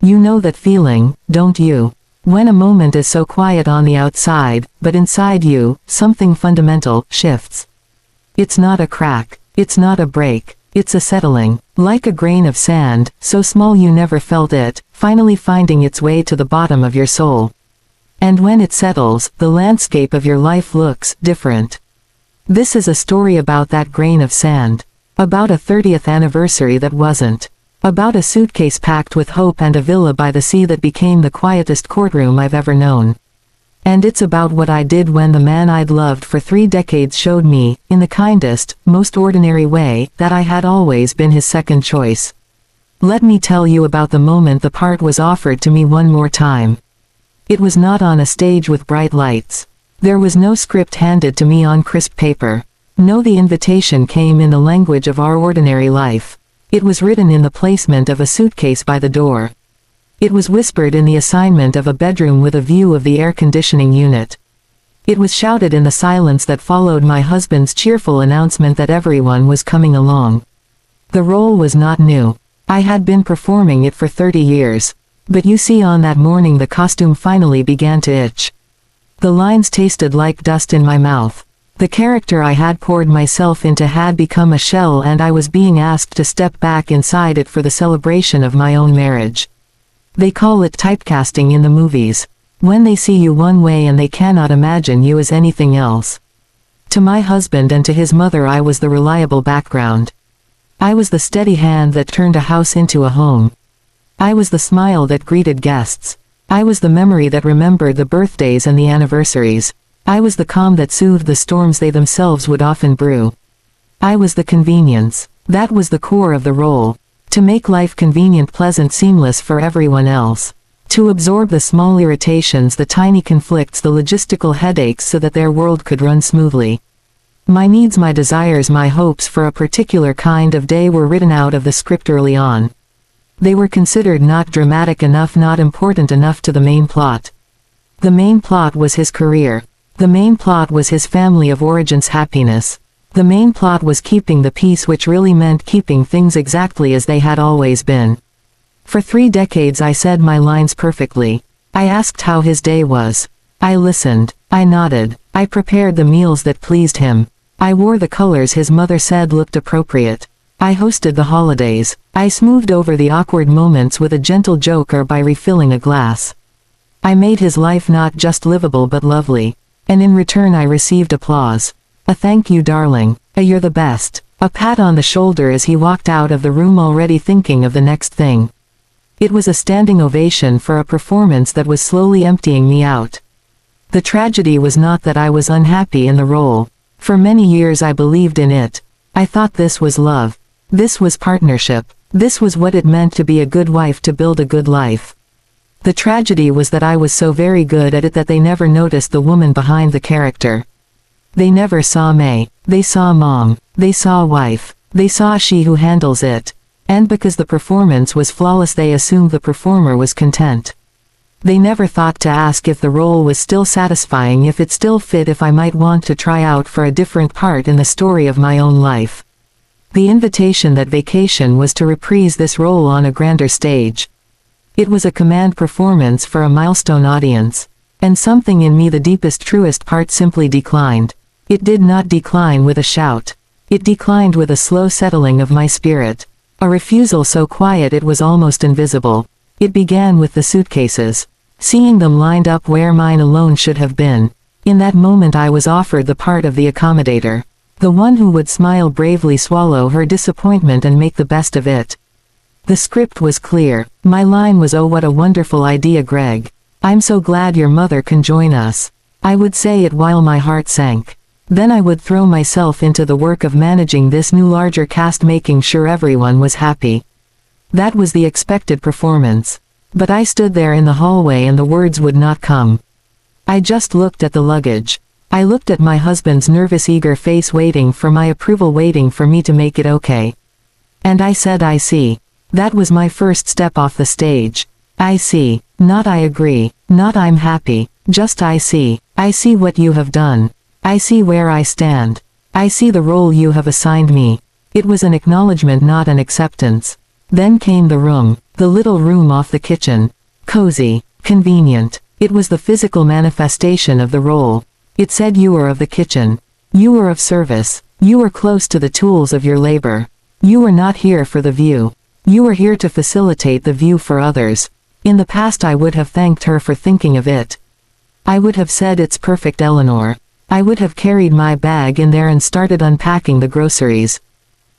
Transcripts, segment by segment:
You know that feeling, don't you? When a moment is so quiet on the outside, but inside you, something fundamental shifts. It's not a crack. It's not a break. It's a settling. Like a grain of sand, so small you never felt it, finally finding its way to the bottom of your soul. And when it settles, the landscape of your life looks different. This is a story about that grain of sand. About a 30th anniversary that wasn't. About a suitcase packed with hope and a villa by the sea that became the quietest courtroom I've ever known. And it's about what I did when the man I'd loved for 3 decades showed me, in the kindest, most ordinary way, that I had always been his second choice. Let me tell you about the moment the part was offered to me one more time. It was not on a stage with bright lights. There was no script handed to me on crisp paper. No, the invitation came in the language of our ordinary life. It was written in the placement of a suitcase by the door. It was whispered in the assignment of a bedroom with a view of the air conditioning unit. It was shouted in the silence that followed my husband's cheerful announcement that everyone was coming along. The role was not new. I had been performing it for 30 years. But you see, on that morning the costume finally began to itch. The lines tasted like dust in my mouth. The character I had poured myself into had become a shell, and I was being asked to step back inside it for the celebration of my own marriage. They call it typecasting in the movies. When they see you one way and they cannot imagine you as anything else. To my husband and to his mother I was the reliable background. I was the steady hand that turned a house into a home. I was the smile that greeted guests. I was the memory that remembered the birthdays and the anniversaries. I was the calm that soothed the storms they themselves would often brew. I was the convenience. That was the core of the role. To make life convenient, pleasant, seamless for everyone else. To absorb the small irritations, the tiny conflicts, the logistical headaches, so that their world could run smoothly. My needs, my desires, my hopes for a particular kind of day were written out of the script early on. They were considered not dramatic enough, not important enough to the main plot. The main plot was his career. The main plot was his family of origin's happiness. The main plot was keeping the peace, which really meant keeping things exactly as they had always been. For 3 decades I said my lines perfectly. I asked how his day was. I listened. I nodded. I prepared the meals that pleased him. I wore the colors his mother said looked appropriate. I hosted the holidays. I smoothed over the awkward moments with a gentle joke or by refilling a glass. I made his life not just livable but lovely. And in return I received applause. A thank you, darling. A you're the best. A pat on the shoulder as he walked out of the room already thinking of the next thing. It was a standing ovation for a performance that was slowly emptying me out. The tragedy was not that I was unhappy in the role. For many years I believed in it. I thought this was love. This was partnership. This was what it meant to be a good wife, to build a good life. The tragedy was that I was so very good at it that they never noticed the woman behind the character. They never saw May. They saw mom. They saw wife. They saw she who handles it. And because the performance was flawless they assumed the performer was content. They never thought to ask if the role was still satisfying, if it still fit, if I might want to try out for a different part in the story of my own life. The invitation that vacation was to reprise this role on a grander stage. It was a command performance for a milestone audience. And something in me, the deepest, truest part, simply declined. It did not decline with a shout. It declined with a slow settling of my spirit. A refusal so quiet it was almost invisible. It began with the suitcases. Seeing them lined up where mine alone should have been. In that moment I was offered the part of the accommodator. The one who would smile, bravely swallow her disappointment and make the best of it. The script was clear. My line was, "Oh, what a wonderful idea, Greg. I'm so glad your mother can join us." I would say it while my heart sank. Then I would throw myself into the work of managing this new larger cast, making sure everyone was happy. That was the expected performance. But I stood there in the hallway and the words would not come. I just looked at the luggage. I looked at my husband's nervous, eager face, waiting for my approval, waiting for me to make it okay. And I said, "I see." That was my first step off the stage. I see. Not I agree. Not I'm happy. Just I see. I see what you have done. I see where I stand. I see the role you have assigned me. It was an acknowledgement, not an acceptance. Then came the room. The little room off the kitchen. Cozy. Convenient. It was the physical manifestation of the role. It said you were of the kitchen. You were of service. You were close to the tools of your labor. You were not here for the view. You were here to facilitate the view for others. In the past I would have thanked her for thinking of it. I would have said it's perfect, Eleanor. I would have carried my bag in there and started unpacking the groceries.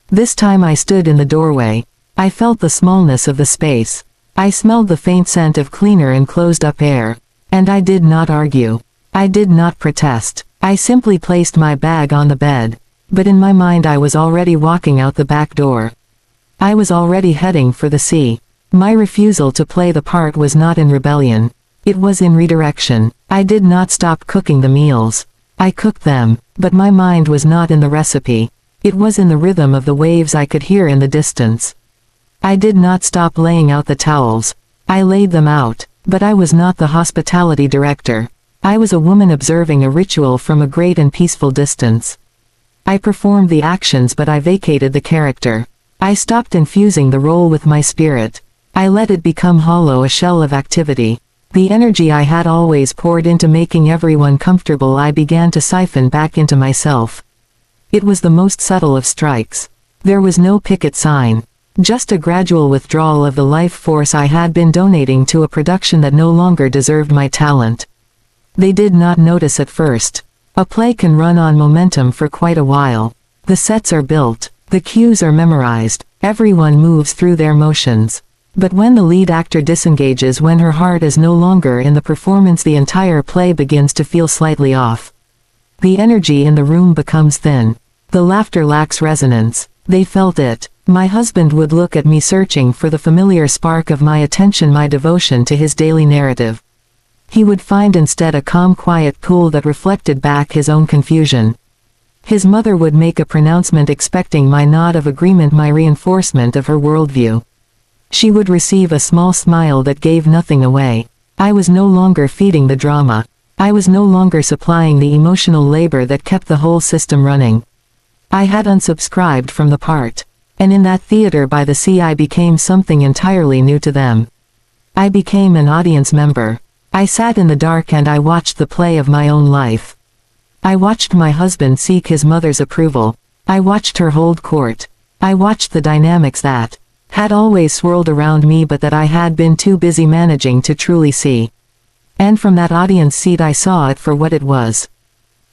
This time I stood in the doorway. I felt the smallness of the space. I smelled the faint scent of cleaner and closed-up air. And I did not argue. I did not protest. I simply placed my bag on the bed. But in my mind I was already walking out the back door. I was already heading for the sea. My refusal to play the part was not in rebellion. It was in redirection. I did not stop cooking the meals. I cooked them, but my mind was not in the recipe. It was in the rhythm of the waves I could hear in the distance. I did not stop laying out the towels. I laid them out, but I was not the hospitality director. I was a woman observing a ritual from a great and peaceful distance. I performed the actions, but I vacated the character. I stopped infusing the role with my spirit. I let it become hollow, a shell of activity. The energy I had always poured into making everyone comfortable I began to siphon back into myself. It was the most subtle of strikes. There was no picket sign. Just a gradual withdrawal of the life force I had been donating to a production that no longer deserved my talent. They did not notice at first. A play can run on momentum for quite a while. The sets are built. The cues are memorized. Everyone moves through their motions. But when the lead actor disengages, when her heart is no longer in the performance, the entire play begins to feel slightly off. The energy in the room becomes thin. The laughter lacks resonance. They felt it. My husband would look at me, searching for the familiar spark of my attention, my devotion to his daily narrative. He would find instead a calm, quiet pool that reflected back his own confusion. His mother would make a pronouncement, expecting my nod of agreement, my reinforcement of her worldview. She would receive a small smile that gave nothing away. I was no longer feeding the drama. I was no longer supplying the emotional labor that kept the whole system running. I had unsubscribed from the part. And in that theater by the sea I became something entirely new to them. I became an audience member. I sat in the dark and I watched the play of my own life. I watched my husband seek his mother's approval. I watched her hold court. I watched the dynamics that had always swirled around me, but that I had been too busy managing to truly see. And from that audience seat I saw it for what it was.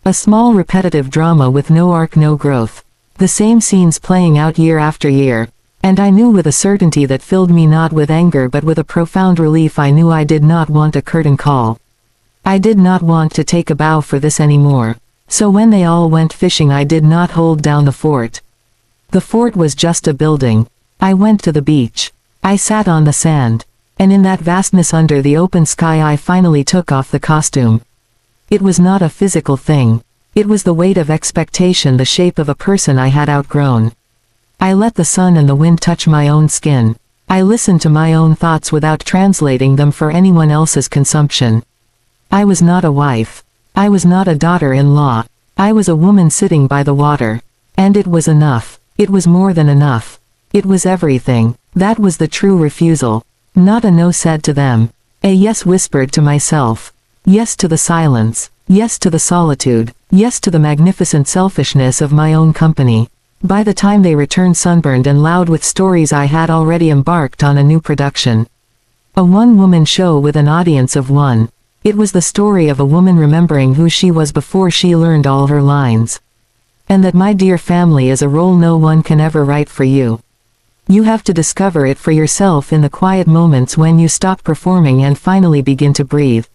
A small repetitive drama with no arc, no growth. The same scenes playing out year after year. And I knew with a certainty that filled me not with anger but with a profound relief. I knew I did not want a curtain call. I did not want to take a bow for this anymore. So when they all went fishing I did not hold down the fort. The fort was just a building. I went to the beach. I sat on the sand. And in that vastness under the open sky I finally took off the costume. It was not a physical thing. It was the weight of expectation, the shape of a person I had outgrown. I let the sun and the wind touch my own skin. I listened to my own thoughts without translating them for anyone else's consumption. I was not a wife. I was not a daughter-in-law. I was a woman sitting by the water. And it was enough. It was more than enough. It was everything. That was the true refusal. Not a no said to them. A yes whispered to myself. Yes to the silence. Yes to the solitude. Yes to the magnificent selfishness of my own company. By the time they returned sunburned and loud with stories I had already embarked on a new production. A one-woman show with an audience of one. It was the story of a woman remembering who she was before she learned all her lines. And that, my dear family, is a role no one can ever write for you. You have to discover it for yourself in the quiet moments when you stop performing and finally begin to breathe.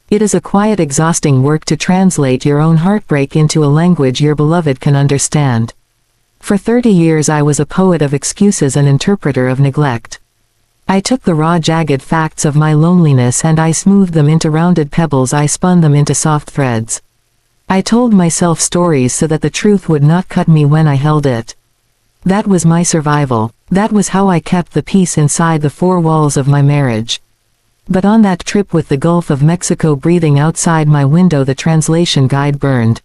It is a quiet, exhausting work to translate your own heartbreak into a language your beloved can understand. For 30 years I was a poet of excuses, an interpreter of neglect. I took the raw, jagged facts of my loneliness and I smoothed them into rounded pebbles, I spun them into soft threads. I told myself stories so that the truth would not cut me when I held it. That was my survival. That was how I kept the peace inside the four walls of my marriage. But on that trip with the Gulf of Mexico breathing outside my window, the translation guide burned.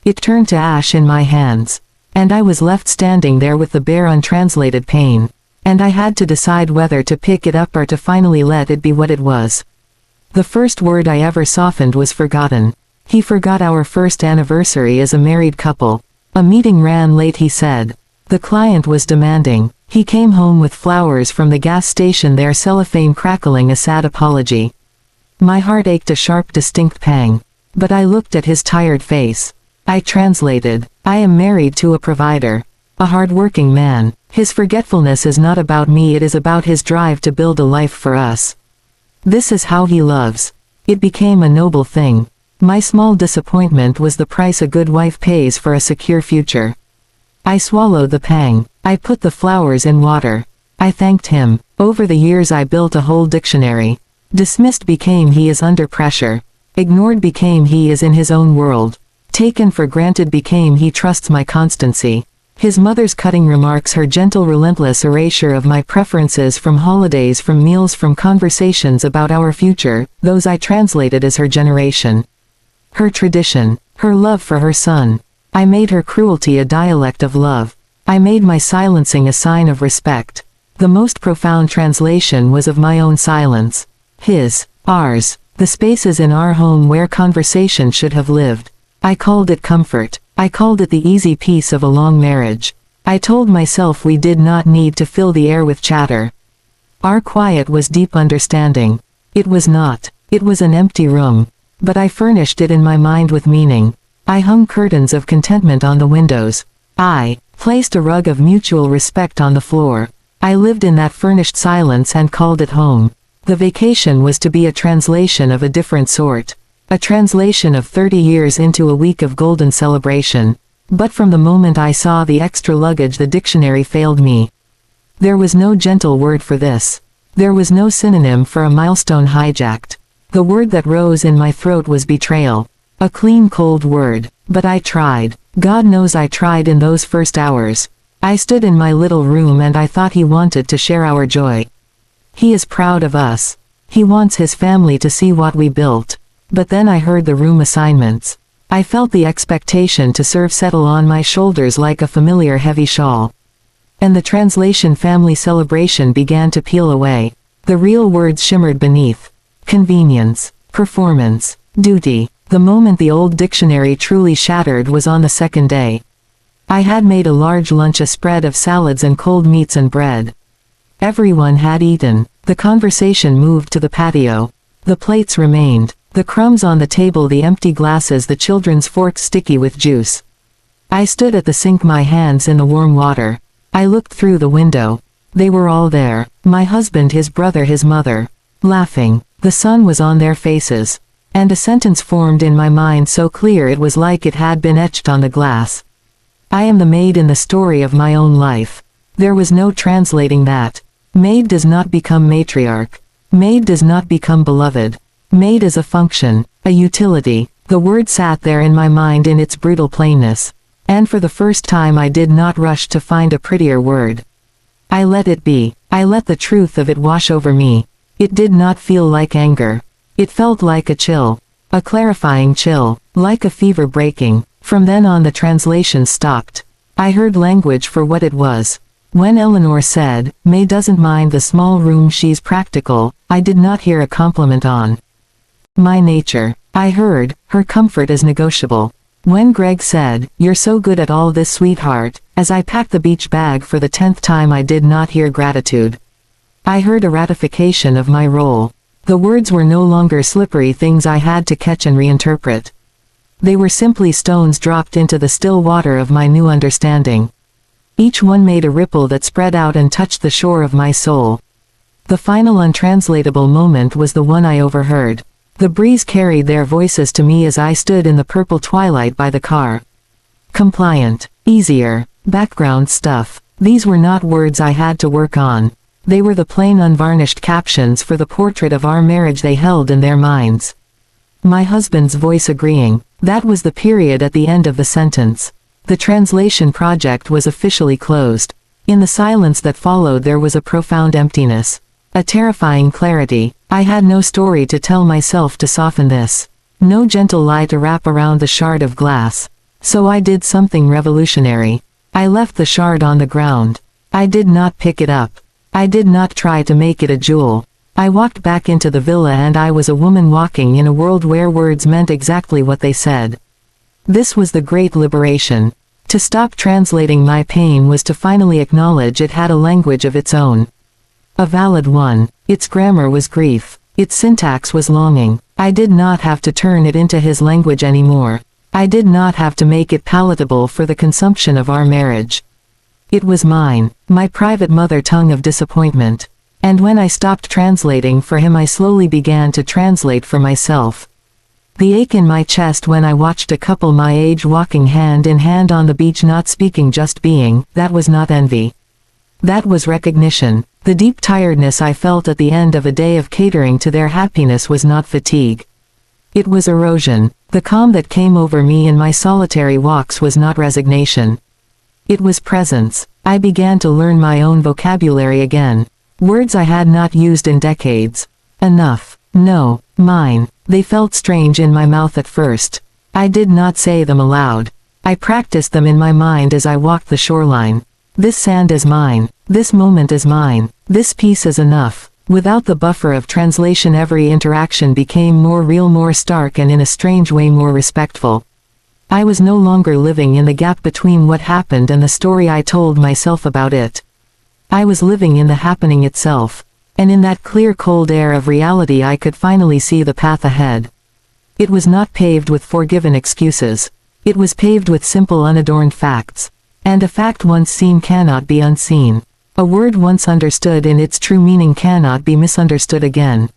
It turned to ash in my hands. And I was left standing there with the bare untranslated pain. And I had to decide whether to pick it up or to finally let it be what it was. The first word I ever softened was forgotten. He forgot our first anniversary as a married couple. A meeting ran late, he said. The client was demanding. He came home with flowers from the gas station, their cellophane crackling a sad apology. My heart ached a sharp, distinct pang. But I looked at his tired face. I translated. I am married to a provider. A hard-working man. His forgetfulness is not about me, it is about his drive to build a life for us. This is how he loves. It became a noble thing. My small disappointment was the price a good wife pays for a secure future. I swallowed the pang. I put the flowers in water. I thanked him. Over the years I built a whole dictionary. Dismissed became he is under pressure. Ignored became he is in his own world. Taken for granted became he trusts my constancy. His mother's cutting remarks, her gentle relentless erasure of my preferences, from holidays, from meals, from conversations about our future, those I translated as her generation. Her tradition. Her love for her son. I made her cruelty a dialect of love. I made my silencing a sign of respect. The most profound translation was of my own silence. His. Ours. The spaces in our home where conversation should have lived. I called it comfort. I called it the easy peace of a long marriage. I told myself we did not need to fill the air with chatter. Our quiet was deep understanding. It was not. It was an empty room. But I furnished it in my mind with meaning. I hung curtains of contentment on the windows. I placed a rug of mutual respect on the floor. I lived in that furnished silence and called it home. The vacation was to be a translation of a different sort. A translation of 30 years into a week of golden celebration. But from the moment I saw the extra luggage, the dictionary failed me. There was no gentle word for this. There was no synonym for a milestone hijacked. The word that rose in my throat was betrayal. A clean, cold word. But I tried. God knows I tried in those first hours. I stood in my little room and I thought he wanted to share our joy. He is proud of us. He wants his family to see what we built. But then I heard the room assignments. I felt the expectation to serve settle on my shoulders like a familiar heavy shawl. And the translation family celebration began to peel away. The real words shimmered beneath. Convenience. Performance. Duty. The moment the old dictionary truly shattered was on the second day. I had made a large lunch, a spread of salads and cold meats and bread. Everyone had eaten. The conversation moved to the patio. The plates remained. The crumbs on the table, the empty glasses, the children's forks sticky with juice. I stood at the sink, my hands in the warm water. I looked through the window. They were all there. My husband, his brother, his mother. Laughing. The sun was on their faces. And a sentence formed in my mind so clear it was like it had been etched on the glass. I am the maid in the story of my own life. There was no translating that. Maid does not become matriarch. Maid does not become beloved. Maid is a function, a utility. The word sat there in my mind in its brutal plainness. And for the first time I did not rush to find a prettier word. I let it be. I let the truth of it wash over me. It did not feel like anger. It felt like a chill. A clarifying chill. Like a fever breaking. From then on the translation stopped. I heard language for what it was. When Eleanor said, May doesn't mind the small room, she's practical, I did not hear a compliment on my nature. I heard, her comfort is negotiable. When Greg said, You're so good at all this, sweetheart, as I packed the beach bag for the 10th time, I did not hear gratitude. I heard a ratification of my role. The words were no longer slippery things I had to catch and reinterpret. They were simply stones dropped into the still water of my new understanding. Each one made a ripple that spread out and touched the shore of my soul. The final untranslatable moment was the one I overheard. The breeze carried their voices to me as I stood in the purple twilight by the car. Compliant. Easier. Background stuff. These were not words I had to work on. They were the plain unvarnished captions for the portrait of our marriage they held in their minds. My husband's voice agreeing. That was the period at the end of the sentence. The translation project was officially closed. In the silence that followed there was a profound emptiness. A terrifying clarity. I had no story to tell myself to soften this. No gentle lie to wrap around the shard of glass. So I did something revolutionary. I left the shard on the ground. I did not pick it up. I did not try to make it a jewel. I walked back into the villa and I was a woman walking in a world where words meant exactly what they said. This was the great liberation. To stop translating my pain was to finally acknowledge it had a language of its own. A valid one. Its grammar was grief. Its syntax was longing. I did not have to turn it into his language anymore. I did not have to make it palatable for the consumption of our marriage. It was mine, my private mother tongue of disappointment. And when I stopped translating for him, I slowly began to translate for myself. The ache in my chest when I watched a couple my age walking hand in hand on the beach, not speaking, just being, that was not envy. That was recognition. The deep tiredness I felt at the end of a day of catering to their happiness was not fatigue. It was erosion. The calm that came over me in my solitary walks was not resignation. It was presence. I began to learn my own vocabulary again. Words I had not used in decades. Enough. No. Mine. They felt strange in my mouth at first. I did not say them aloud. I practiced them in my mind as I walked the shoreline. This sand is mine. This moment is mine. This piece is enough. Without the buffer of translation, every interaction became more real, more stark, and in a strange way more respectful. I was no longer living in the gap between what happened and the story I told myself about it. I was living in the happening itself. And in that clear, cold air of reality I could finally see the path ahead. It was not paved with forgiven excuses. It was paved with simple, unadorned facts. And a fact once seen cannot be unseen. A word once understood in its true meaning cannot be misunderstood again.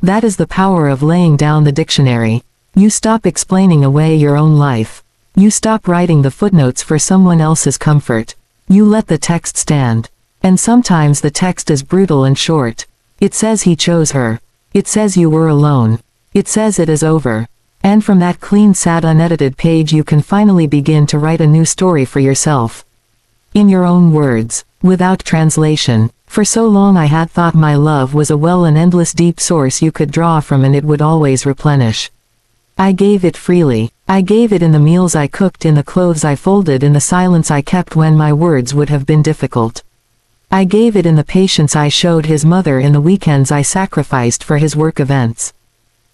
That is the power of laying down the dictionary. You stop explaining away your own life. You stop writing the footnotes for someone else's comfort. You let the text stand. And sometimes the text is brutal and short. It says he chose her. It says you were alone. It says it is over. And from that clean, sad, unedited page you can finally begin to write a new story for yourself. In your own words, without translation. For so long I had thought my love was a well, an endless deep source you could draw from and it would always replenish. I gave it freely. I gave it in the meals I cooked, in the clothes I folded, in the silence I kept when my words would have been difficult. I gave it in the patience I showed his mother, in the weekends I sacrificed for his work events.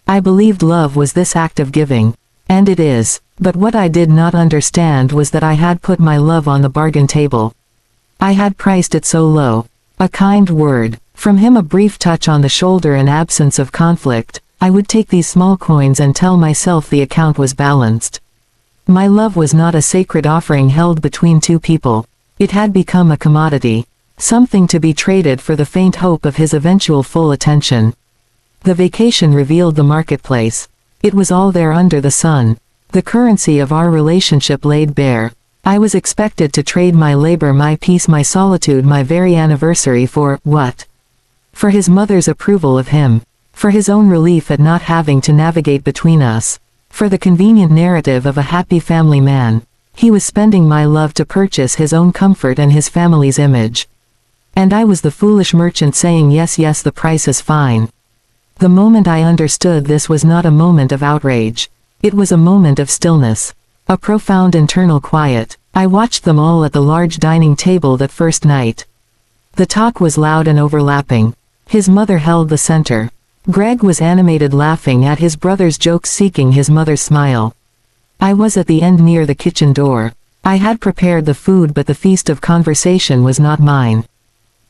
I believed love was this act of giving. And it is. But what I did not understand was that I had put my love on the bargain table. I had priced it so low. A kind word. From him, a brief touch on the shoulder, an absence of conflict. I would take these small coins and tell myself the account was balanced. My love was not a sacred offering held between two people. It had become a commodity. Something to be traded for the faint hope of his eventual full attention. The vacation revealed the marketplace. It was all there under the sun. The currency of our relationship laid bare. I was expected to trade my labor, my peace, my solitude, my very anniversary for, what? For his mother's approval of him. For his own relief at not having to navigate between us. For the convenient narrative of a happy family man. He was spending my love to purchase his own comfort and his family's image. And I was the foolish merchant saying yes, yes, the price is fine. The moment I understood this was not a moment of outrage. It was a moment of stillness. A profound internal quiet. I watched them all at the large dining table that first night. The talk was loud and overlapping. His mother held the center. Greg was animated, laughing at his brother's jokes, seeking his mother's smile. I was at the end near the kitchen door. I had prepared the food, but the feast of conversation was not mine.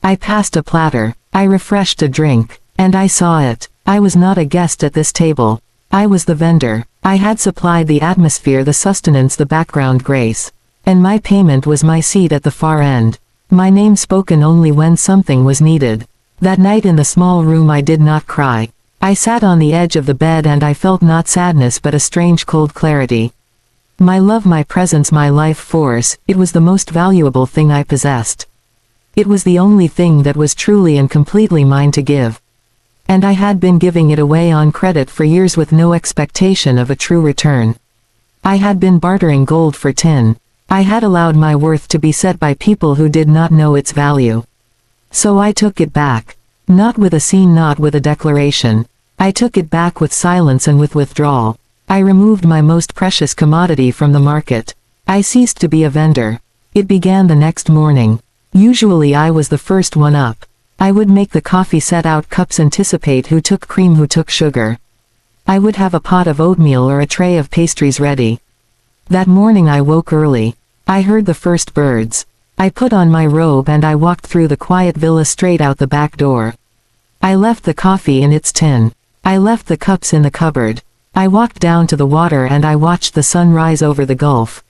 I passed a platter. I refreshed a drink. And I saw it. I was not a guest at this table. I was the vendor. I had supplied the atmosphere, the sustenance, the background grace. And my payment was my seat at the far end. My name spoken only when something was needed. That night in the small room I did not cry. I sat on the edge of the bed and I felt not sadness but a strange cold clarity. My love, my presence, my life force, it was the most valuable thing I possessed. It was the only thing that was truly and completely mine to give. And I had been giving it away on credit for years with no expectation of a true return. I had been bartering gold for tin. I had allowed my worth to be set by people who did not know its value. So I took it back. Not with a scene, not with a declaration. I took it back with silence and with withdrawal. I removed my most precious commodity from the market. I ceased to be a vendor. It began the next morning. Usually I was the first one up. I would make the coffee, set out cups, anticipate who took cream, who took sugar. I would have a pot of oatmeal or a tray of pastries ready. That morning I woke early. I heard the first birds. I put on my robe and I walked through the quiet villa straight out the back door. I left the coffee in its tin. I left the cups in the cupboard. I walked down to the water and I watched the sun rise over the gulf.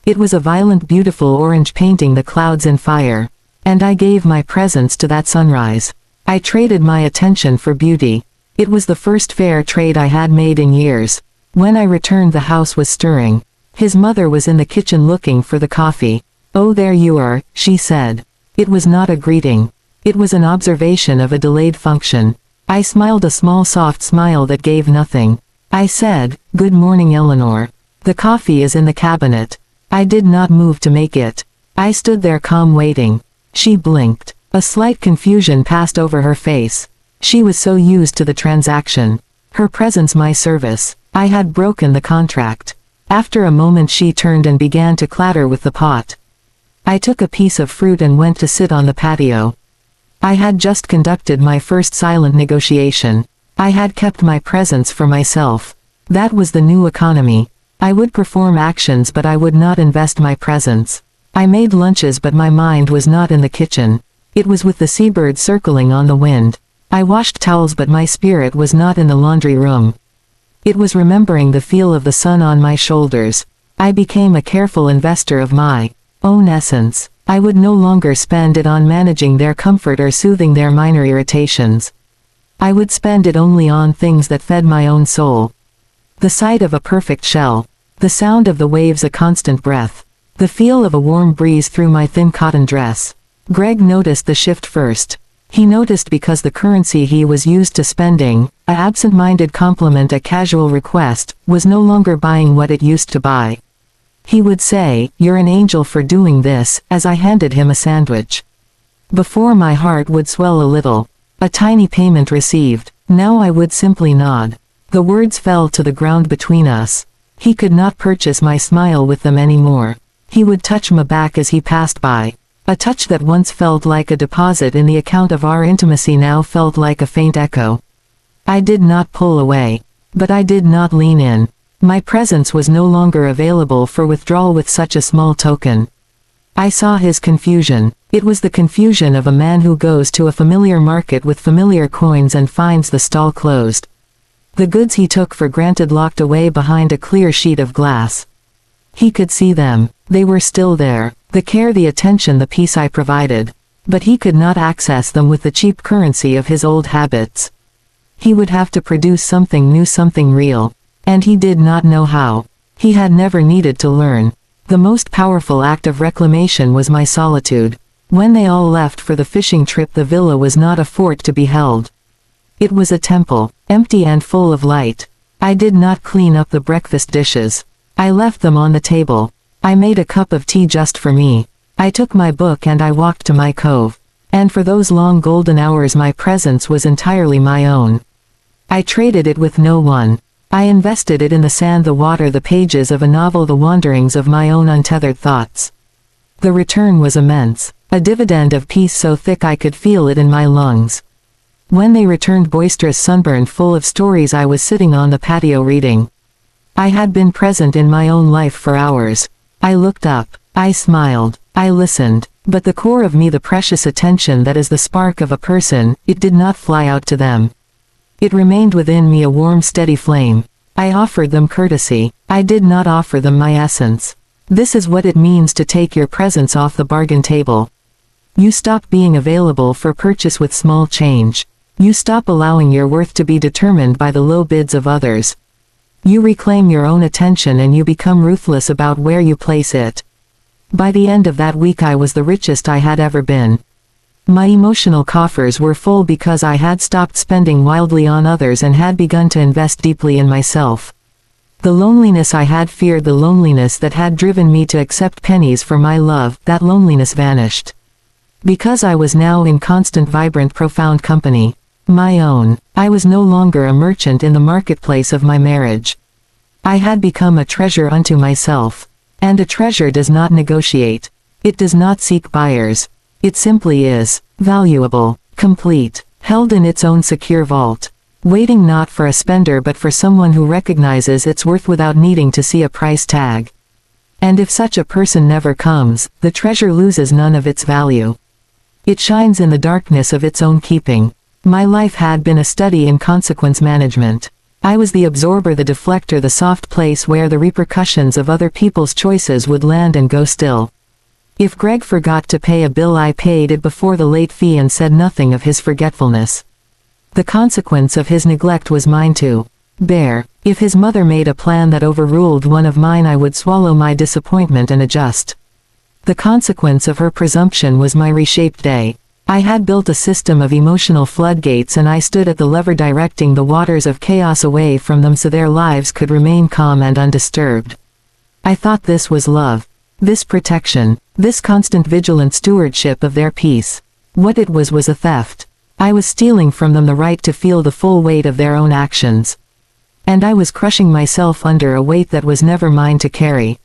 It was a violent, beautiful orange, painting the clouds in fire. And I gave my presence to that sunrise. I traded my attention for beauty. It was the first fair trade I had made in years. When I returned, the house was stirring. His mother was in the kitchen looking for the coffee. "Oh, there you are," she said. It was not a greeting. It was an observation of a delayed function. I smiled, a small soft smile that gave nothing. I said, "Good morning, Eleanor. The coffee is in the cabinet." I did not move to make it. I stood there calm, waiting. She blinked. A slight confusion passed over her face. She was so used to the transaction. Her presence, my service. I had broken the contract. After a moment she turned and began to clatter with the pot. I took a piece of fruit and went to sit on the patio. I had just conducted my first silent negotiation. I had kept my presence for myself. That was the new economy. I would perform actions but I would not invest my presence. I made lunches but my mind was not in the kitchen. It was with the seabird circling on the wind. I washed towels but my spirit was not in the laundry room. It was remembering the feel of the sun on my shoulders. I became a careful investor of my own essence. I would no longer spend it on managing their comfort or soothing their minor irritations. I would spend it only on things that fed my own soul. The sight of a perfect shell. The sound of the waves, a constant breath. The feel of a warm breeze through my thin cotton dress. Greg noticed the shift first. He noticed because the currency he was used to spending, a absent-minded compliment, a casual request, was no longer buying what it used to buy. He would say, "You're an angel for doing this," as I handed him a sandwich. Before my heart would swell a little. A tiny payment received. Now I would simply nod. The words fell to the ground between us. He could not purchase my smile with them anymore. He would touch my back as he passed by. A touch that once felt like a deposit in the account of our intimacy now felt like a faint echo. I did not pull away. But I did not lean in. My presence was no longer available for withdrawal with such a small token. I saw his confusion. It was the confusion of a man who goes to a familiar market with familiar coins and finds the stall closed. The goods he took for granted locked away behind a clear sheet of glass. He could see them. They were still there. The care, the attention, the peace I provided. But he could not access them with the cheap currency of his old habits. He would have to produce something new, something real. And he did not know how. He had never needed to learn. The most powerful act of reclamation was my solitude. When they all left for the fishing trip, the villa was not a fort to be held. It was a temple, empty and full of light. I did not clean up the breakfast dishes. I left them on the table. I made a cup of tea just for me. I took my book and I walked to my cove. And for those long golden hours my presence was entirely my own. I traded it with no one. I invested it in the sand, the water, the pages of a novel, the wanderings of my own untethered thoughts. The return was immense, a dividend of peace so thick I could feel it in my lungs. When they returned, boisterous, sunburned, full of stories, I was sitting on the patio reading. I had been present in my own life for hours. I looked up. I smiled. I listened. But the core of me, the precious attention that is the spark of a person, it did not fly out to them. It remained within me, a warm, steady flame. I offered them courtesy. I did not offer them my essence. This is what it means to take your presence off the bargain table. You stop being available for purchase with small change. You stop allowing your worth to be determined by the low bids of others. You reclaim your own attention and you become ruthless about where you place it. By the end of that week I was the richest I had ever been. My emotional coffers were full because I had stopped spending wildly on others and had begun to invest deeply in myself. The loneliness I had feared, the loneliness that had driven me to accept pennies for my love, that loneliness vanished. Because I was now in constant, vibrant, profound company. My own. I was no longer a merchant in the marketplace of my marriage. I had become a treasure unto myself. And a treasure does not negotiate. It does not seek buyers. It simply is valuable. complete, held in its own secure vault, waiting not for a spender but for someone who recognizes its worth without needing to see a price tag. And if such a person never comes, the treasure loses none of its value. It shines in the darkness of its own keeping. My life had been a study in consequence management. I was the absorber, the deflector, the soft place where the repercussions of other people's choices would land and go still. If Greg forgot to pay a bill, I paid it before the late fee and said nothing of his forgetfulness. The consequence of his neglect was mine to bear. If his mother made a plan that overruled one of mine, I would swallow my disappointment and adjust. The consequence of her presumption was my reshaped day. I had built a system of emotional floodgates, and I stood at the lever directing the waters of chaos away from them so their lives could remain calm and undisturbed. I thought this was love. This protection. This constant vigilant stewardship of their peace. What it was a theft. I was stealing from them the right to feel the full weight of their own actions. And I was crushing myself under a weight that was never mine to carry.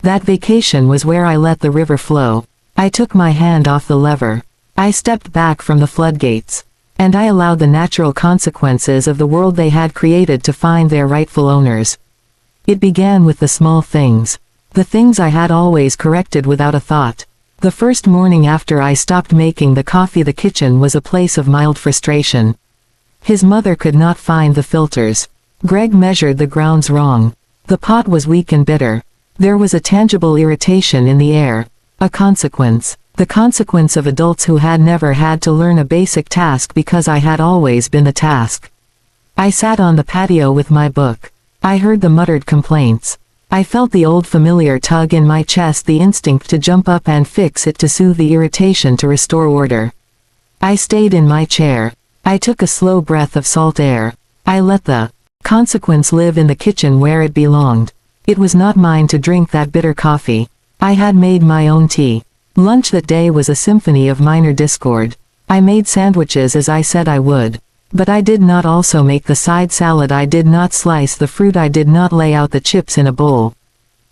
That vacation was where I let the river flow. I took my hand off the lever. I stepped back from the floodgates. And I allowed the natural consequences of the world they had created to find their rightful owners. It began with the small things. The things I had always corrected without a thought. The first morning after I stopped making the coffee, the kitchen was a place of mild frustration. His mother could not find the filters. Greg measured the grounds wrong. The pot was weak and bitter. There was a tangible irritation in the air. A consequence. The consequence of adults who had never had to learn a basic task because I had always been the task. I sat on the patio with my book. I heard the muttered complaints. I felt the old familiar tug in my chest, the instinct to jump up and fix it, to soothe the irritation, to restore order. I stayed in my chair. I took a slow breath of salt air. I let the consequence live in the kitchen where it belonged. It was not mine to drink that bitter coffee. I had made my own tea. Lunch that day was a symphony of minor discord. I made sandwiches as I said I would. But I did not also make the side salad, I did not slice the fruit, I did not lay out the chips in a bowl.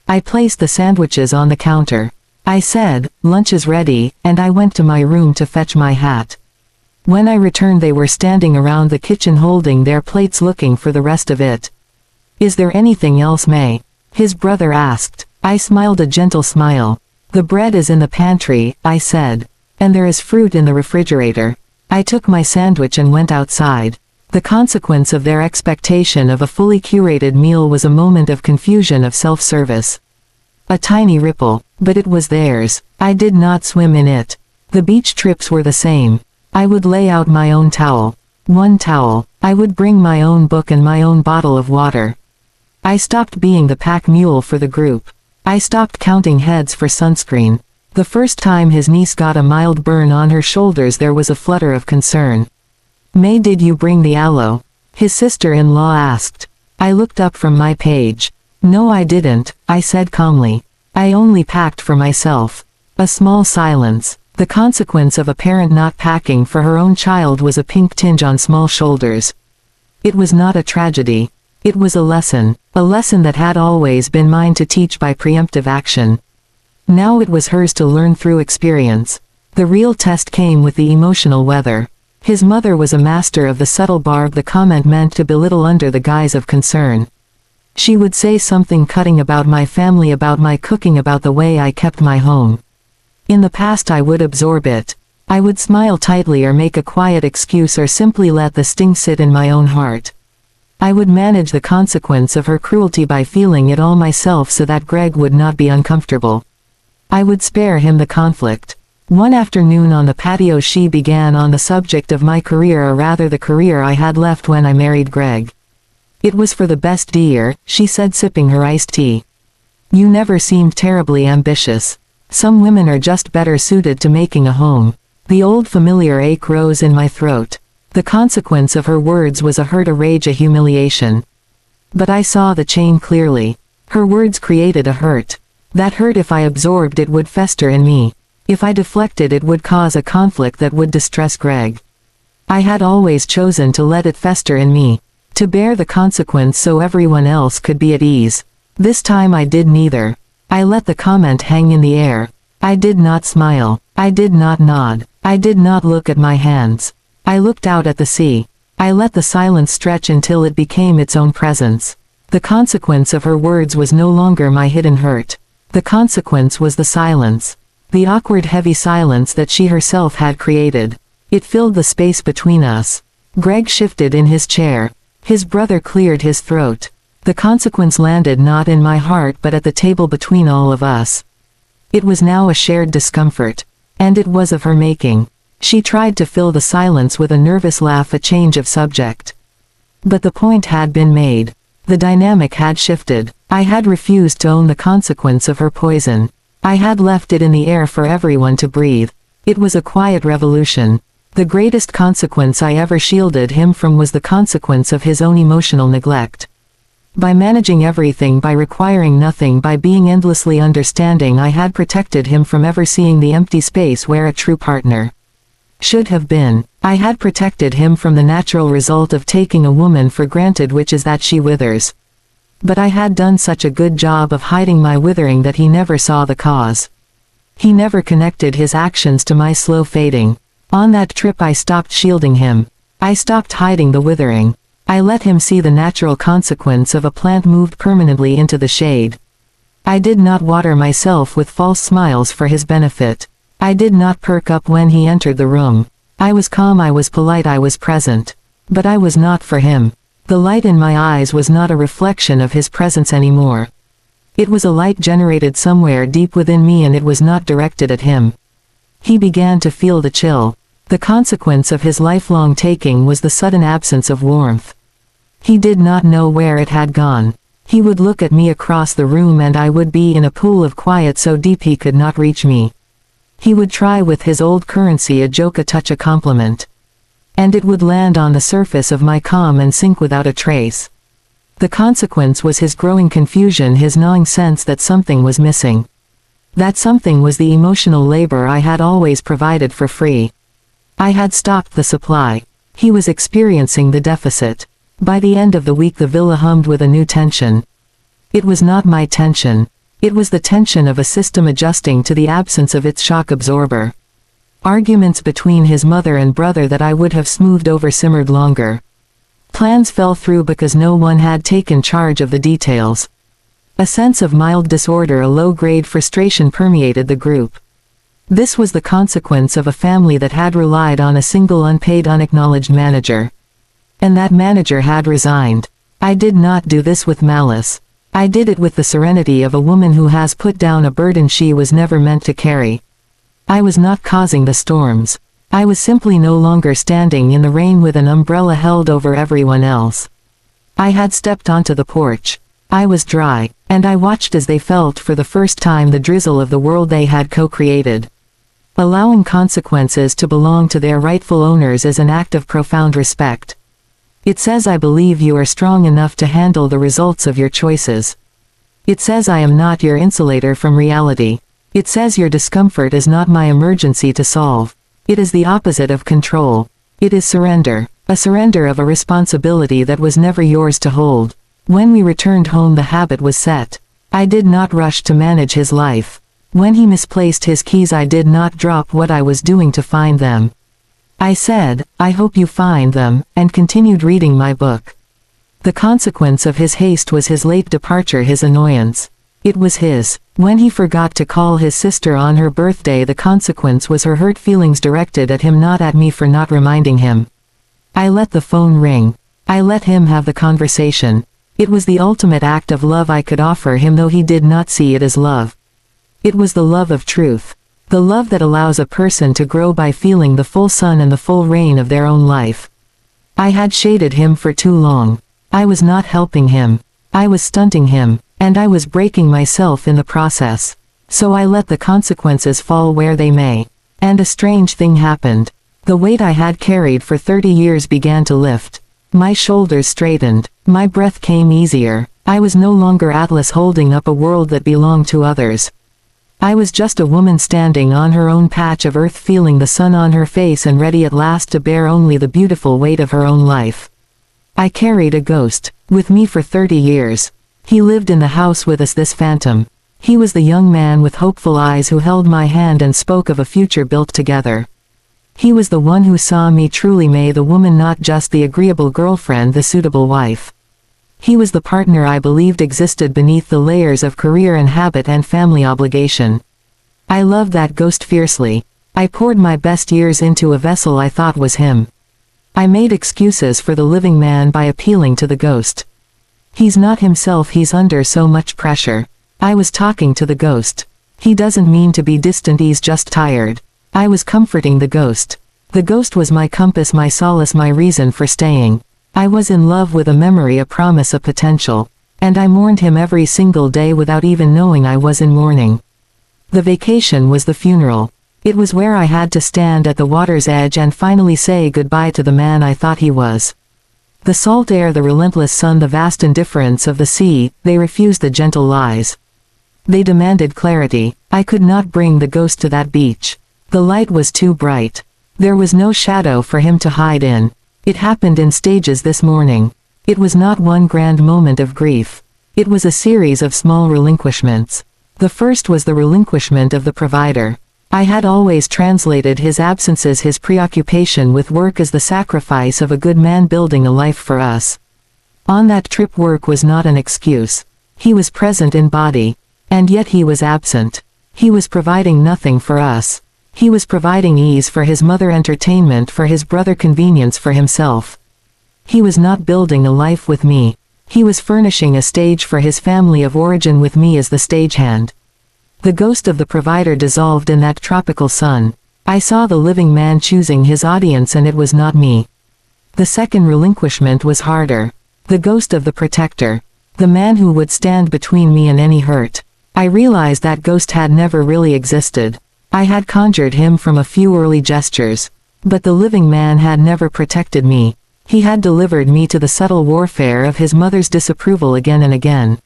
I placed the sandwiches on the counter. I said, "Lunch is ready," and I went to my room to fetch my hat. When I returned, they were standing around the kitchen holding their plates, looking for the rest of it. "Is there anything else, May?" his brother asked. I smiled a gentle smile. "The bread is in the pantry," I said. "And there is fruit in the refrigerator." I took my sandwich and went outside. The consequence of their expectation of a fully curated meal was a moment of confusion, of self-service. A tiny ripple, but it was theirs. I did not swim in it. The beach trips were the same. I would lay out my own towel. One towel. I would bring my own book and my own bottle of water. I stopped being the pack mule for the group. I stopped counting heads for sunscreen. The first time his niece got a mild burn on her shoulders, there was a flutter of concern. "May, did you bring the aloe?" his sister-in-law asked. I looked up from my page. "No, I didn't," I said calmly. "I only packed for myself." A small silence. The consequence of a parent not packing for her own child was a pink tinge on small shoulders. It was not a tragedy. It was a lesson that had always been mine to teach by preemptive action. Now it was hers to learn through experience. The real test came with the emotional weather. His mother was a master of the subtle barb the comment meant to belittle under the guise of concern. She would say something cutting about my family, about my cooking, about the way I kept my home. In the past I would absorb it. I would smile tightly or make a quiet excuse or simply let the sting sit in my own heart. I would manage the consequence of her cruelty by feeling it all myself so that Greg would not be uncomfortable. I would spare him the conflict. One afternoon on the patio she began on the subject of my career, or rather the career I had left when I married Greg. "It was for the best, dear," she said, sipping her iced tea. "You never seemed terribly ambitious. Some women are just better suited to making a home." The old familiar ache rose in my throat. The consequence of her words was a hurt, a rage, a humiliation. But I saw the chain clearly. Her words created a hurt. That hurt, if I absorbed it, would fester in me. If I deflected, it would cause a conflict that would distress Greg. I had always chosen to let it fester in me, to bear the consequence so everyone else could be at ease. This time I did neither. I let the comment hang in the air. I did not smile. I did not nod. I did not look at my hands. I looked out at the sea. I let the silence stretch until it became its own presence. The consequence of her words was no longer my hidden hurt. The consequence was the silence. The awkward heavy silence that she herself had created. It filled the space between us. Greg shifted in his chair. His brother cleared his throat. The consequence landed not in my heart but at the table between all of us. It was now a shared discomfort. And it was of her making. She tried to fill the silence with a nervous laugh, a change of subject. But the point had been made. The dynamic had shifted. I had refused to own the consequence of her poison. I had left it in the air for everyone to breathe. It was a quiet revolution. The greatest consequence I ever shielded him from was the consequence of his own emotional neglect. By managing everything, by requiring nothing, by being endlessly understanding, I had protected him from ever seeing the empty space where a true partner should have been. I had protected him from the natural result of taking a woman for granted, which is that she withers. But I had done such a good job of hiding my withering that he never saw the cause. He never connected his actions to my slow fading. On that trip I stopped shielding him. I stopped hiding the withering. I let him see the natural consequence of a plant moved permanently into the shade. I did not water myself with false smiles for his benefit. I did not perk up when he entered the room. I was calm, I was polite, I was present. But I was not for him. The light in my eyes was not a reflection of his presence anymore. It was a light generated somewhere deep within me, and it was not directed at him. He began to feel the chill. The consequence of his lifelong taking was the sudden absence of warmth. He did not know where it had gone. He would look at me across the room and I would be in a pool of quiet so deep he could not reach me. He would try with his old currency, a joke, a touch, a compliment. And it would land on the surface of my calm and sink without a trace. The consequence was his growing confusion, his gnawing sense that something was missing. That something was the emotional labor I had always provided for free. I had stopped the supply. He was experiencing the deficit. By the end of the week the villa hummed with a new tension. It was not my tension. It was the tension of a system adjusting to the absence of its shock absorber. Arguments between his mother and brother that I would have smoothed over simmered longer. Plans fell through because no one had taken charge of the details. A sense of mild disorder, a low-grade frustration permeated the group. This was the consequence of a family that had relied on a single unpaid, unacknowledged manager. And that manager had resigned. I did not do this with malice. I did it with the serenity of a woman who has put down a burden she was never meant to carry. I was not causing the storms. I was simply no longer standing in the rain with an umbrella held over everyone else. I had stepped onto the porch. I was dry, and I watched as they felt for the first time the drizzle of the world they had co-created. Allowing consequences to belong to their rightful owners is an act of profound respect. It says I believe you are strong enough to handle the results of your choices. It says I am not your insulator from reality. It says your discomfort is not my emergency to solve. It is the opposite of control. It is surrender. A surrender of a responsibility that was never yours to hold. When we returned home the habit was set. I did not rush to manage his life. When he misplaced his keys I did not drop what I was doing to find them. I said, I hope you find them, and continued reading my book. The consequence of his haste was his late departure, his annoyance. It was his. When he forgot to call his sister on her birthday, the consequence was her hurt feelings directed at him, not at me for not reminding him. I let the phone ring. I let him have the conversation. It was the ultimate act of love I could offer him, though he did not see it as love. It was the love of truth. The love that allows a person to grow by feeling the full sun and the full rain of their own life. I had shaded him for too long. I was not helping him. I was stunting him, and I was breaking myself in the process. So I let the consequences fall where they may. And a strange thing happened. The weight I had carried for 30 years began to lift. My shoulders straightened. My breath came easier. I was no longer Atlas holding up a world that belonged to others. I was just a woman standing on her own patch of earth, feeling the sun on her face and ready at last to bear only the beautiful weight of her own life. I carried a ghost with me for 30 years. He lived in the house with us, this phantom. He was the young man with hopeful eyes who held my hand and spoke of a future built together. He was the one who saw me truly, May the woman, not just the agreeable girlfriend, the suitable wife. He was the partner I believed existed beneath the layers of career and habit and family obligation. I loved that ghost fiercely. I poured my best years into a vessel I thought was him. I made excuses for the living man by appealing to the ghost. He's not himself, he's under so much pressure. I was talking to the ghost. He doesn't mean to be distant, he's just tired. I was comforting the ghost. The ghost was my compass, my solace, my reason for staying. I was in love with a memory, a promise, a potential. And I mourned him every single day without even knowing I was in mourning. The vacation was the funeral. It was where I had to stand at the water's edge and finally say goodbye to the man I thought he was. The salt air, the relentless sun, the vast indifference of the sea, they refused the gentle lies. They demanded clarity. I could not bring the ghost to that beach. The light was too bright. There was no shadow for him to hide in. It happened in stages this morning. It was not one grand moment of grief. It was a series of small relinquishments. The first was the relinquishment of the provider. I had always translated his absences, his preoccupation with work, as the sacrifice of a good man building a life for us. On that trip, work was not an excuse. He was present in body. And yet he was absent. He was providing nothing for us. He was providing ease for his mother, entertainment for his brother, convenience for himself. He was not building a life with me. He was furnishing a stage for his family of origin with me as the stagehand. The ghost of the provider dissolved in that tropical sun. I saw the living man choosing his audience, and it was not me. The second relinquishment was harder. The ghost of the protector. The man who would stand between me and any hurt. I realized that ghost had never really existed. I had conjured him from a few early gestures. But the living man had never protected me. He had delivered me to the subtle warfare of his mother's disapproval again and again.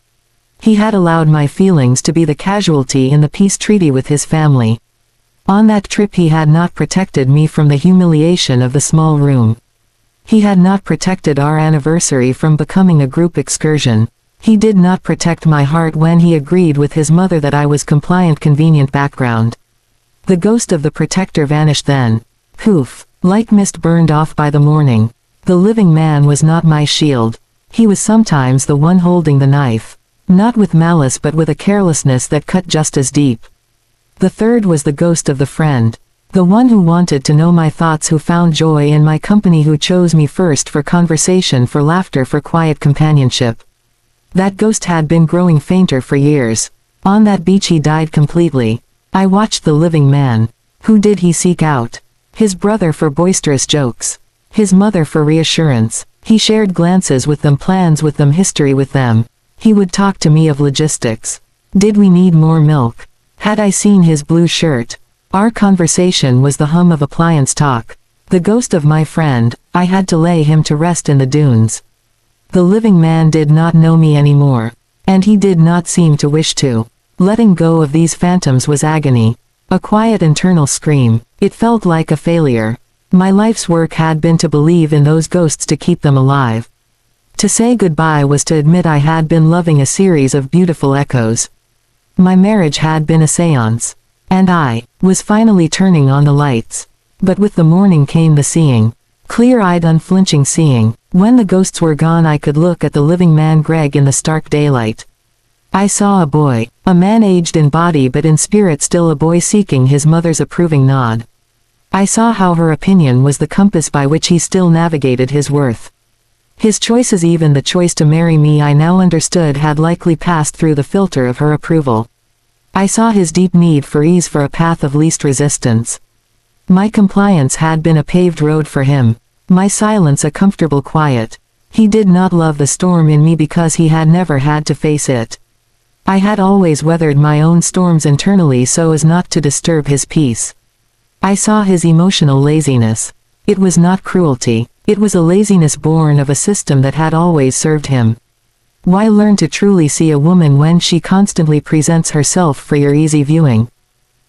He had allowed my feelings to be the casualty in the peace treaty with his family. On that trip he had not protected me from the humiliation of the small room. He had not protected our anniversary from becoming a group excursion. He did not protect my heart when he agreed with his mother that I was compliant, convenient background. The ghost of the protector vanished then. Poof, like mist burned off by the morning. The living man was not my shield. He was sometimes the one holding the knife. Not with malice but with a carelessness that cut just as deep. The third was the ghost of the friend. The one who wanted to know my thoughts, who found joy in my company, who chose me first for conversation, for laughter, for quiet companionship. That ghost had been growing fainter for years. On that beach he died completely. I watched the living man. Who did he seek out? His brother for boisterous jokes. His mother for reassurance. He shared glances with them, plans with them, history with them. He would talk to me of logistics. Did we need more milk? Had I seen his blue shirt? Our conversation was the hum of appliance talk. The ghost of my friend, I had to lay him to rest in the dunes. The living man did not know me anymore. And he did not seem to wish to. Letting go of these phantoms was agony. A quiet internal scream. It felt like a failure. My life's work had been to believe in those ghosts, to keep them alive. To say goodbye was to admit I had been loving a series of beautiful echoes. My marriage had been a seance. And I was finally turning on the lights. But with the morning came the seeing. Clear-eyed, unflinching seeing. When the ghosts were gone I could look at the living man, Greg, in the stark daylight. I saw a boy, a man aged in body but in spirit still a boy, seeking his mother's approving nod. I saw how her opinion was the compass by which he still navigated his worth. His choices, even the choice to marry me, I now understood had likely passed through the filter of her approval. I saw his deep need for ease, for a path of least resistance. My compliance had been a paved road for him. My silence a comfortable quiet. He did not love the storm in me because he had never had to face it. I had always weathered my own storms internally so as not to disturb his peace. I saw his emotional laziness. It was not cruelty. It was a laziness born of a system that had always served him. Why learn to truly see a woman when she constantly presents herself for your easy viewing?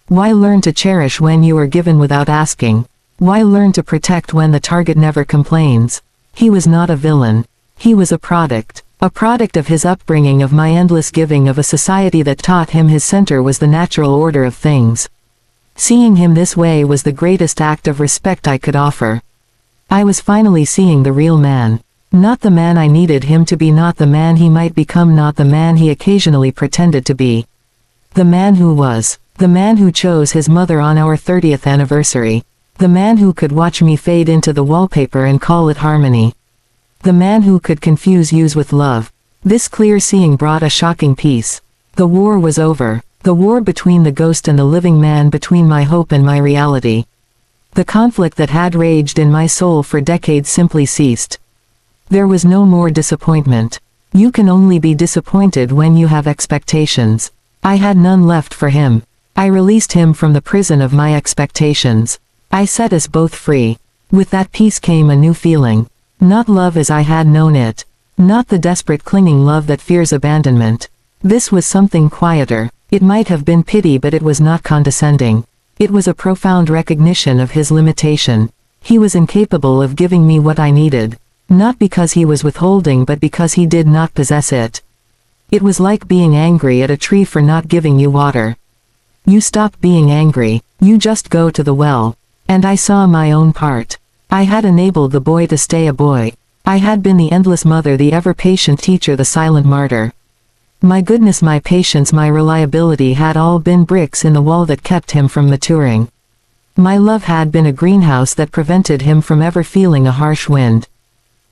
Why learn to cherish when you are given without asking? Why learn to protect when the target never complains? He was not a villain. He was a product of his upbringing, of my endless giving, of a society that taught him his center was the natural order of things. Seeing him this way was the greatest act of respect I could offer. I was finally seeing the real man. Not the man I needed him to be, not the man he might become, not the man he occasionally pretended to be. The man who was. The man who chose his mother on our 30th anniversary. The man who could watch me fade into the wallpaper and call it harmony. The man who could confuse use with love. This clear seeing brought a shocking peace. The war was over. The war between the ghost and the living man, between my hope and my reality. The conflict that had raged in my soul for decades simply ceased. There was no more disappointment. You can only be disappointed when you have expectations. I had none left for him. I released him from the prison of my expectations. I set us both free. With that peace came a new feeling. Not love as I had known it. Not the desperate clinging love that fears abandonment. This was something quieter. It might have been pity, but it was not condescending. It was a profound recognition of his limitation. He was incapable of giving me what I needed. Not because he was withholding, but because he did not possess it. It was like being angry at a tree for not giving you water. You stop being angry, you just go to the well. And I saw my own part. I had enabled the boy to stay a boy. I had been the endless mother, the ever-patient teacher, the silent martyr. My goodness, my patience, my reliability had all been bricks in the wall that kept him from maturing. My love had been a greenhouse that prevented him from ever feeling a harsh wind.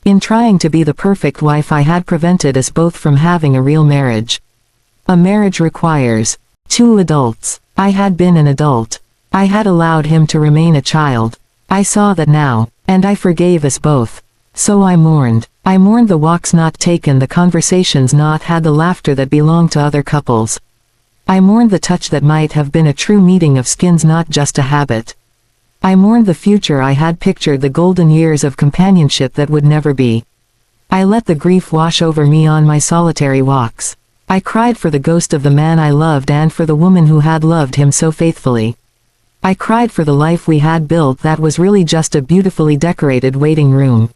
In trying to be the perfect wife, I had prevented us both from having a real marriage. A marriage requires 2 adults. I had been an adult. I had allowed him to remain a child. I saw that now, and I forgave us both. So I mourned. I mourned the walks not taken, the conversations not had, the laughter that belonged to other couples. I mourned the touch that might have been a true meeting of skins, not just a habit. I mourned the future I had pictured, the golden years of companionship that would never be. I let the grief wash over me on my solitary walks. I cried for the ghost of the man I loved and for the woman who had loved him so faithfully. I cried for the life we had built that was really just a beautifully decorated waiting room.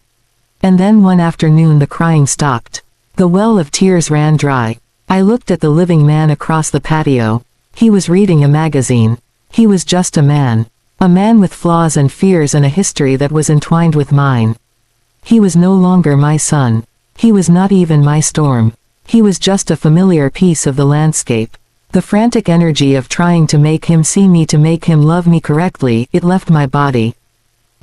And then one afternoon the crying stopped. The well of tears ran dry. I looked at the living man across the patio. He was reading a magazine. He was just a man. A man with flaws and fears and a history that was entwined with mine. He was no longer my son. He was not even my storm. He was just a familiar piece of the landscape. The frantic energy of trying to make him see me, to make him love me correctly, it left my body.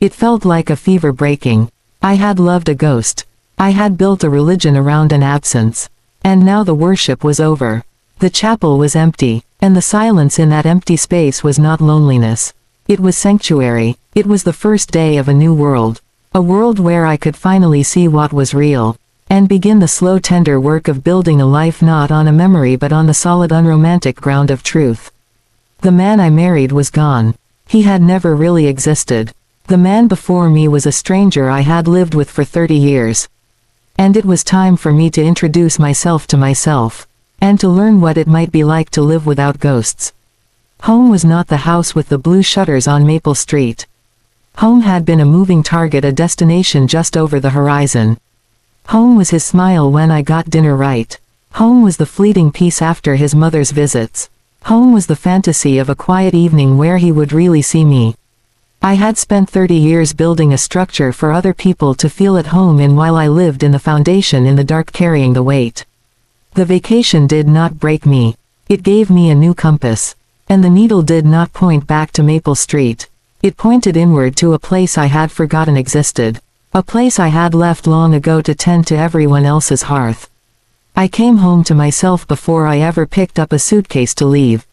It felt like a fever breaking. I had loved a ghost. I had built a religion around an absence. And now the worship was over. The chapel was empty, and the silence in that empty space was not loneliness. It was sanctuary. It was the first day of a new world. A world where I could finally see what was real. And begin the slow, tender work of building a life not on a memory but on the solid, unromantic ground of truth. The man I married was gone. He had never really existed. The man before me was a stranger I had lived with for 30 years. And it was time for me to introduce myself to myself. And to learn what it might be like to live without ghosts. Home was not the house with the blue shutters on Maple Street. Home had been a moving target, a destination just over the horizon. Home was his smile when I got dinner right. Home was the fleeting peace after his mother's visits. Home was the fantasy of a quiet evening where he would really see me. I had spent 30 years building a structure for other people to feel at home in while I lived in the foundation in the dark, carrying the weight. The vacation did not break me. It gave me a new compass. And the needle did not point back to Maple Street. It pointed inward to a place I had forgotten existed. A place I had left long ago to tend to everyone else's hearth. I came home to myself before I ever picked up a suitcase to leave.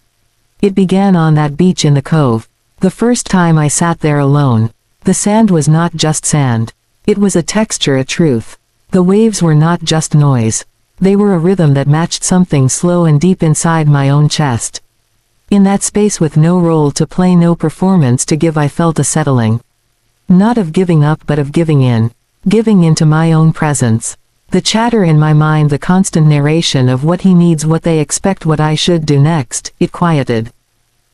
It began on that beach in the cove. The first time I sat there alone. The sand was not just sand. It was a texture, a truth. The waves were not just noise. They were a rhythm that matched something slow and deep inside my own chest. In that space with no role to play, no performance to give, I felt a settling. Not of giving up but of giving in. Giving into my own presence. The chatter in my mind, the constant narration of what he needs, what they expect, what I should do next, it quieted.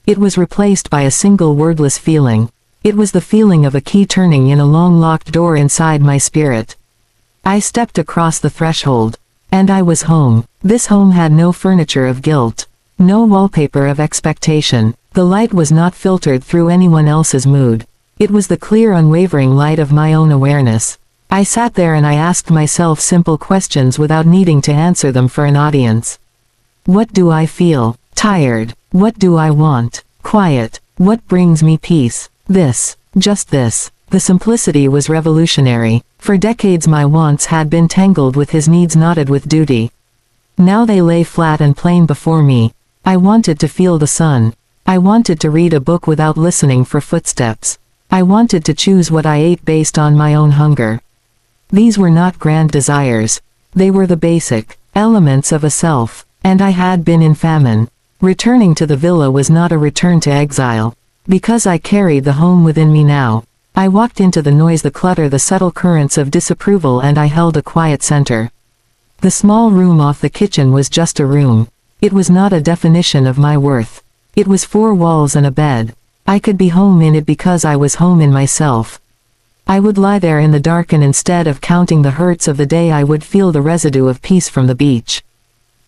It was replaced by a single wordless feeling. It was the feeling of a key turning in a long locked door inside my spirit. I stepped across the threshold. And I was home. This home had no furniture of guilt. No wallpaper of expectation. The light was not filtered through anyone else's mood. It was the clear, unwavering light of my own awareness. I sat there and I asked myself simple questions without needing to answer them for an audience. What do I feel? Tired. What do I want? Quiet. What brings me peace? This. Just this. The simplicity was revolutionary. For decades my wants had been tangled with his needs knotted with duty. Now they lay flat and plain before me. I wanted to feel the sun. I wanted to read a book without listening for footsteps. I wanted to choose what I ate based on my own hunger. These were not grand desires. They were the basic elements of a self. And I had been in famine. Returning to the villa was not a return to exile. Because I carried the home within me now. I walked into the noise, the clutter, the subtle currents of disapproval, and I held a quiet center. The small room off the kitchen was just a room. It was not a definition of my worth. It was 4 walls and a bed. I could be home in it because I was home in myself. I would lie there in the dark, and instead of counting the hurts of the day I would feel the residue of peace from the beach.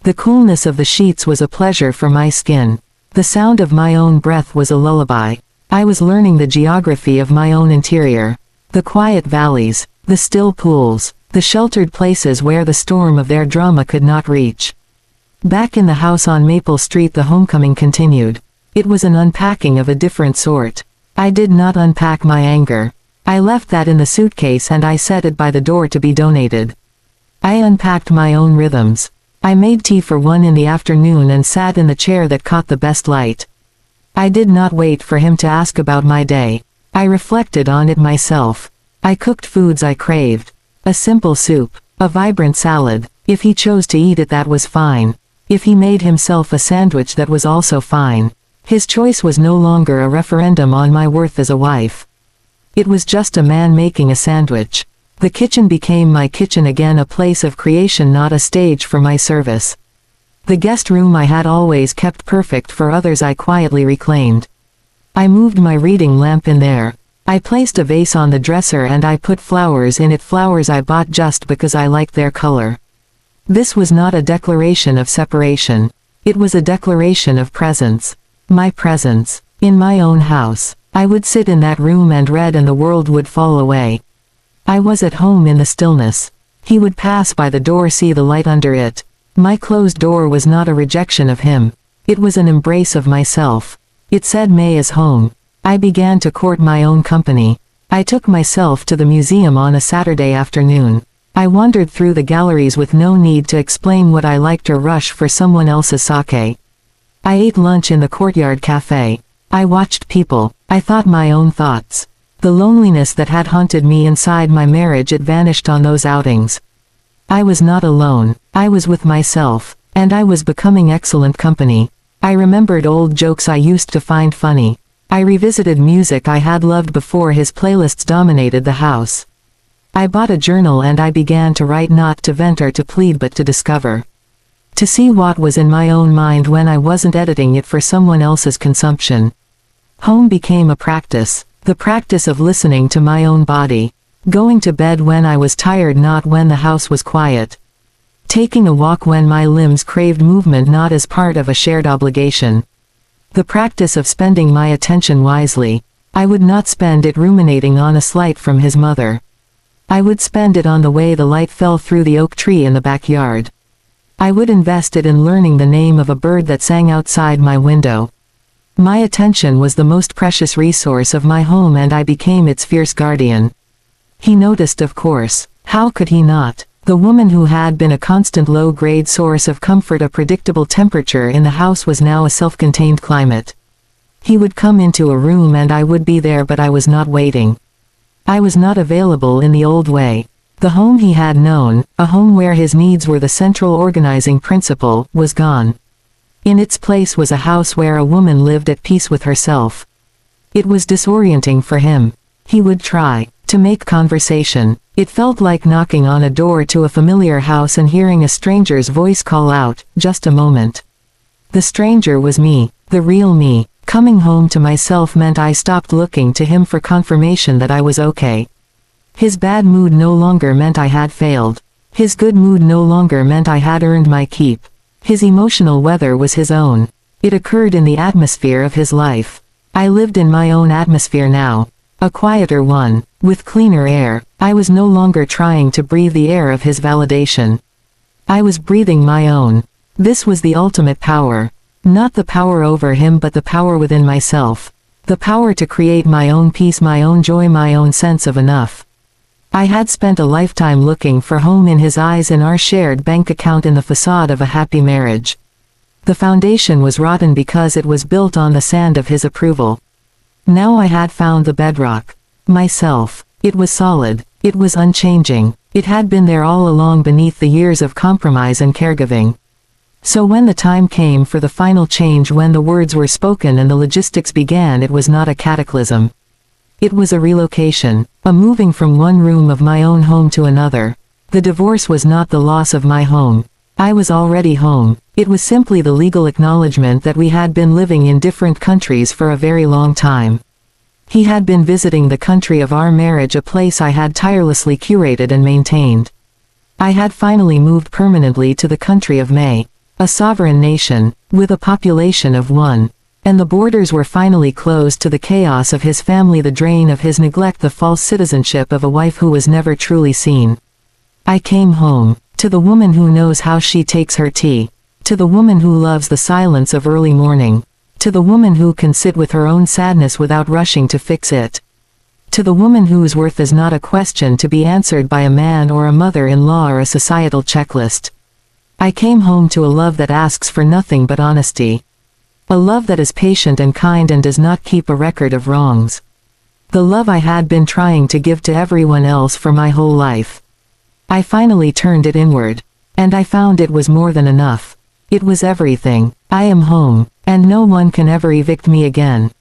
The coolness of the sheets was a pleasure for my skin. The sound of my own breath was a lullaby. I was learning the geography of my own interior. The quiet valleys, the still pools, the sheltered places where the storm of their drama could not reach. Back in the house on Maple Street the homecoming continued. It was an unpacking of a different sort. I did not unpack my anger. I left that in the suitcase and I set it by the door to be donated. I unpacked my own rhythms. I made tea for 1 in the afternoon and sat in the chair that caught the best light. I did not wait for him to ask about my day. I reflected on it myself. I cooked foods I craved. A simple soup. A vibrant salad. If he chose to eat it, that was fine. If he made himself a sandwich, that was also fine. His choice was no longer a referendum on my worth as a wife. It was just a man making a sandwich. The kitchen became my kitchen again, a place of creation, not a stage for my service. The guest room I had always kept perfect for others I quietly reclaimed. I moved my reading lamp in there. I placed a vase on the dresser and I put flowers in it, flowers I bought just because I liked their color. This was not a declaration of separation. It was a declaration of presence. My presence. In my own house. I would sit in that room and read and the world would fall away. I was at home in the stillness. He would pass by the door, see the light under it. My closed door was not a rejection of him. It was an embrace of myself. It said May is home. I began to court my own company. I took myself to the museum on a Saturday afternoon. I wandered through the galleries with no need to explain what I liked or rush for someone else's sake. I ate lunch in the courtyard cafe. I watched people. I thought my own thoughts. The loneliness that had haunted me inside my marriage, it vanished on those outings. I was not alone. I was with myself. And I was becoming excellent company. I remembered old jokes I used to find funny. I revisited music I had loved before his playlists dominated the house. I bought a journal and I began to write, not to vent or to plead but to discover. To see what was in my own mind when I wasn't editing it for someone else's consumption. Home became a practice. The practice of listening to my own body. Going to bed when I was tired, not when the house was quiet. Taking a walk when my limbs craved movement, not as part of a shared obligation. The practice of spending my attention wisely. I would not spend it ruminating on a slight from his mother. I would spend it on the way the light fell through the oak tree in the backyard. I would invest it in learning the name of a bird that sang outside my window. My attention was the most precious resource of my home and I became its fierce guardian. He noticed, of course. How could he not? The woman who had been a constant low-grade source of comfort, a predictable temperature in the house, was now a self-contained climate. He would come into a room and I would be there, but I was not waiting. I was not available in the old way. The home he had known, a home where his needs were the central organizing principle, was gone. In its place was a house where a woman lived at peace with herself. It was disorienting for him. He would try to make conversation. It felt like knocking on a door to a familiar house and hearing a stranger's voice call out, "Just a moment." The stranger was me, the real me. Coming home to myself meant I stopped looking to him for confirmation that I was okay. His bad mood no longer meant I had failed. His good mood no longer meant I had earned my keep. His emotional weather was his own. It occurred in the atmosphere of his life. I lived in my own atmosphere now. A quieter one, with cleaner air. I was no longer trying to breathe the air of his validation. I was breathing my own. This was the ultimate power. Not the power over him, but the power within myself. The power to create my own peace, my own joy, my own sense of enough. I had spent a lifetime looking for home in his eyes, in our shared bank account, in the facade of a happy marriage. The foundation was rotten because it was built on the sand of his approval. Now I had found the bedrock. Myself. It was solid. It was unchanging. It had been there all along, beneath the years of compromise and caregiving. So when the time came for the final change, when the words were spoken and the logistics began, it was not a cataclysm. It was a relocation, a moving from one room of my own home to another. The divorce was not the loss of my home. I was already home. It was simply the legal acknowledgement that we had been living in different countries for a very long time. He had been visiting the country of our marriage, a place I had tirelessly curated and maintained. I had finally moved permanently to the country of May, a sovereign nation, with a population of 1. And the borders were finally closed to the chaos of his family, the drain of his neglect, the false citizenship of a wife who was never truly seen. I came home, to the woman who knows how she takes her tea, to the woman who loves the silence of early morning, to the woman who can sit with her own sadness without rushing to fix it, to the woman whose worth is not a question to be answered by a man or a mother-in-law or a societal checklist. I came home to a love that asks for nothing but honesty. A love that is patient and kind and does not keep a record of wrongs. The love I had been trying to give to everyone else for my whole life. I finally turned it inward. And I found it was more than enough. It was everything. I am home, and no one can ever evict me again.